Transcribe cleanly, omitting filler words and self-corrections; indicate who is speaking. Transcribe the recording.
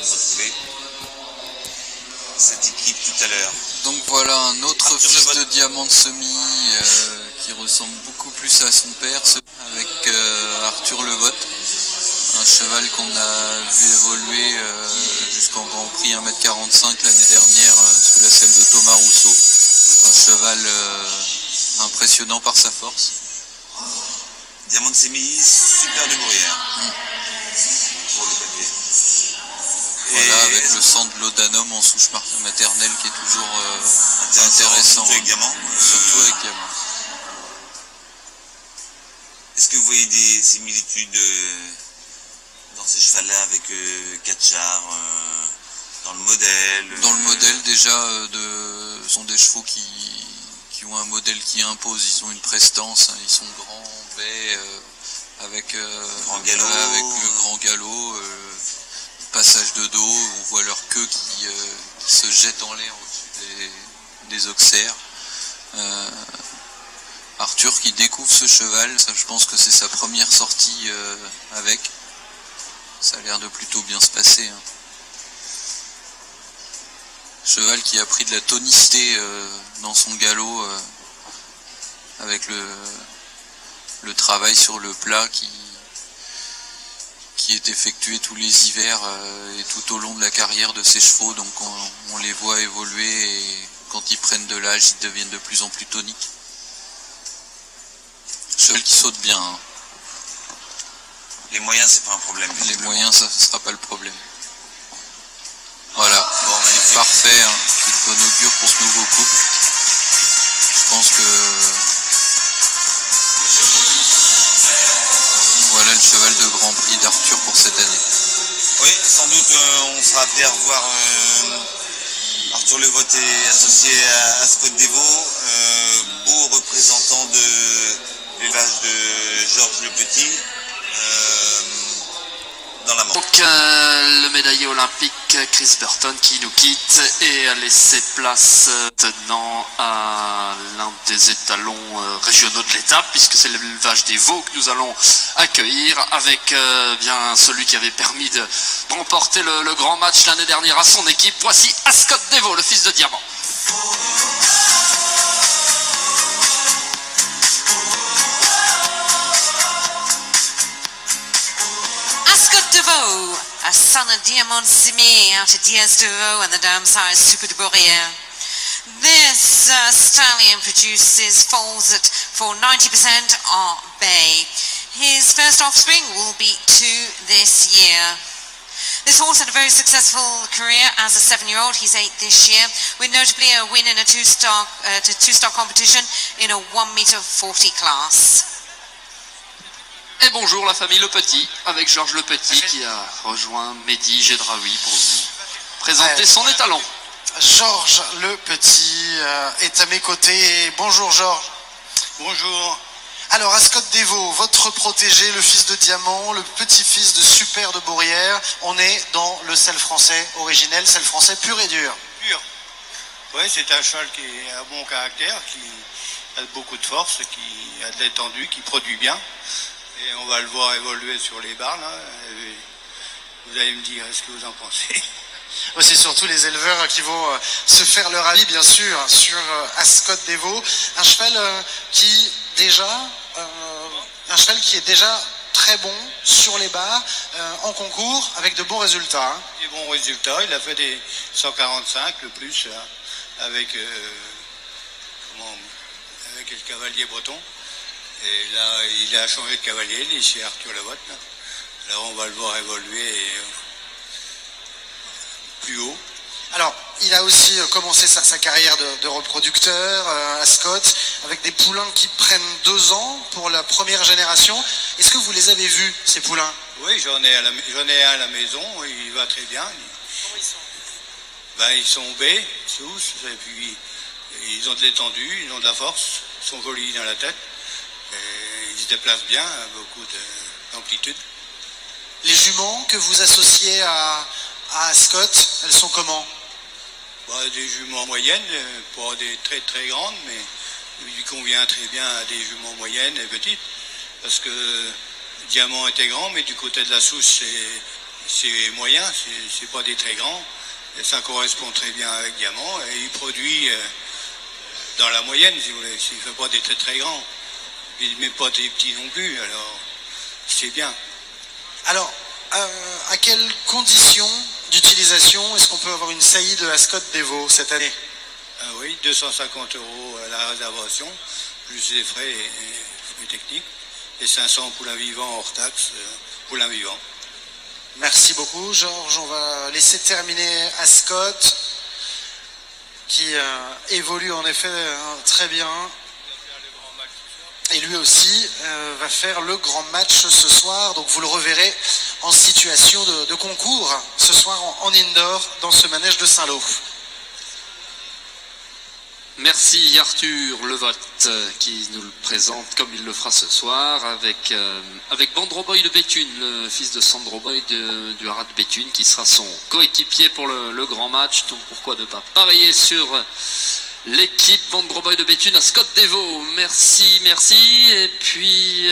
Speaker 1: retrouver cette équipe tout à l'heure.
Speaker 2: Donc voilà un autre fils de Diamant de Semis qui ressemble beaucoup plus à son père, avec Arthur Levotte, un cheval qu'on a vu évoluer jusqu'en Grand Prix 1m45 l'année dernière sous la selle de Thomas Rousseau. Un cheval impressionnant par sa force.
Speaker 1: Diamant de Semis, super de Bruyère. Pour le papier.
Speaker 2: Voilà, avec le sang de l'Odanum en souche maternelle qui est toujours intéressant.
Speaker 1: Surtout avec Diamant.
Speaker 2: Surtout avec Diamant.
Speaker 1: Est-ce que vous voyez des similitudes dans ces chevals-là avec Katchar, dans le modèle
Speaker 2: Dans le modèle déjà, sont des chevaux qui ont un modèle qui impose, ils ont une prestance, hein, ils sont grands, baies, avec le grand galop, passage de dos, on voit leur queue qui se jette en l'air au-dessus des auxerres. Arthur qui découvre ce cheval, ça, je pense que c'est sa première sortie avec. Ça a l'air de plutôt bien se passer. Hein. Cheval qui a pris de la tonicité dans son galop avec le travail sur le plat qui est effectué tous les hivers et tout au long de la carrière de ces chevaux. Donc on les voit évoluer et quand ils prennent de l'âge, ils deviennent de plus en plus toniques. Cheval qui saute bien. Hein.
Speaker 1: Les moyens, c'est pas un problème.
Speaker 2: Les moyens, ça ne sera pas le problème. Voilà, bon, parfait, hein. Toute bonne augure pour ce nouveau couple. Je pense que voilà le cheval de Grand Prix d'Arthur pour cette année.
Speaker 1: Oui, sans doute on sera appelé à revoir Arthur Levotte est associé à Scott Deveau, beau représentant de l'élevage de Georges Le Petit. Dans la
Speaker 3: donc le médaillé olympique Chris Burton qui nous quitte et a laissé place maintenant à l'un des étalons régionaux de l'étape, puisque c'est l'élevage des veaux que nous allons accueillir avec bien celui qui avait permis de remporter le grand match l'année dernière à son équipe. Voici Ascot Deveau, le fils de Diamant.
Speaker 4: Deveau, a son of Diamant Simi out of Diaz Deveau and the dam size Super de Bourrier. This stallion produces foals at for 90% are bay. His first offspring will be 2 this year. This horse had a very successful career as a 7-year-old. He's 8 this year, with notably a win in a two-star competition in a 1m40 class.
Speaker 3: Et bonjour la famille Le Petit, avec Georges Le Petit qui a rejoint Mehdi Gedraoui pour vous présenter son étalon.
Speaker 5: Georges Le Petit est à mes côtés. Bonjour Georges.
Speaker 6: Bonjour.
Speaker 5: Alors Ascot Deveau, votre protégé, le fils de Diamant, le petit-fils de Super de Bourrière. On est dans le sel français originel, sel français pur et dur.
Speaker 6: Pur. Oui, c'est un cheval qui a un bon caractère, qui a beaucoup de force, qui a de l'étendue, qui produit bien. Et on va le voir évoluer sur les barres, là. Et vous allez me dire, est-ce que vous en pensez?
Speaker 5: C'est surtout les éleveurs qui vont se faire leur avis, bien sûr, sur Ascot Deveau. Un cheval qui est déjà très bon sur les barres, en concours, avec de bons résultats. Hein.
Speaker 6: Des bons résultats, il a fait des 145, le plus, avec le cavalier breton. Et là, il a changé de cavalier, il est chez Arthur Levotte. Alors on va le voir évoluer plus haut.
Speaker 5: Alors, il a aussi commencé sa carrière de reproducteur à Scott, avec des poulains qui prennent 2 ans pour la première génération. Est-ce que vous les avez vus, ces poulains?
Speaker 6: Oui, j'en ai un à la maison, il va très bien.
Speaker 5: Comment ils sont?
Speaker 6: Ils sont baies, tous, et puis ils ont de l'étendue, ils ont de la force, ils sont jolis dans la tête. Et ils se déplacent bien, beaucoup d'amplitude.
Speaker 5: Les juments que vous associez à Scott, elles sont comment?
Speaker 6: Des juments moyennes, pas des très très grandes, mais il convient très bien à des juments moyennes et petites, parce que Diamant était grand, mais du côté de la souche, c'est moyen, c'est pas des très grands. Et ça correspond très bien avec Diamant. Et il produit dans la moyenne, si vous voulez. Il ne fait pas des très très grands. Il ne met pas des petits non plus. Alors, c'est bien.
Speaker 5: Alors, à quelles conditions d'utilisation est-ce qu'on peut avoir une saillie de Ascot Devo cette année?
Speaker 6: Oui, 250 € à la réservation, plus les frais et techniques. Et 500 poulains vivants hors taxe, poulains vivants.
Speaker 5: Merci beaucoup, Georges. On va laisser terminer Ascot, qui évolue en effet très bien. Et lui aussi va faire le grand match ce soir. Donc vous le reverrez en situation de concours ce soir en indoor dans ce manège de Saint-Lô.
Speaker 3: Merci Arthur Levotte qui nous le présente comme il le fera ce soir avec Bandro Boy de Béthune, le fils de Sandro Boy du Haras de Béthune, qui sera son coéquipier pour le grand match. Donc pourquoi ne pas parier sur l'équipe Bandro Boy de Béthune à Scott Devo. Merci. Et puis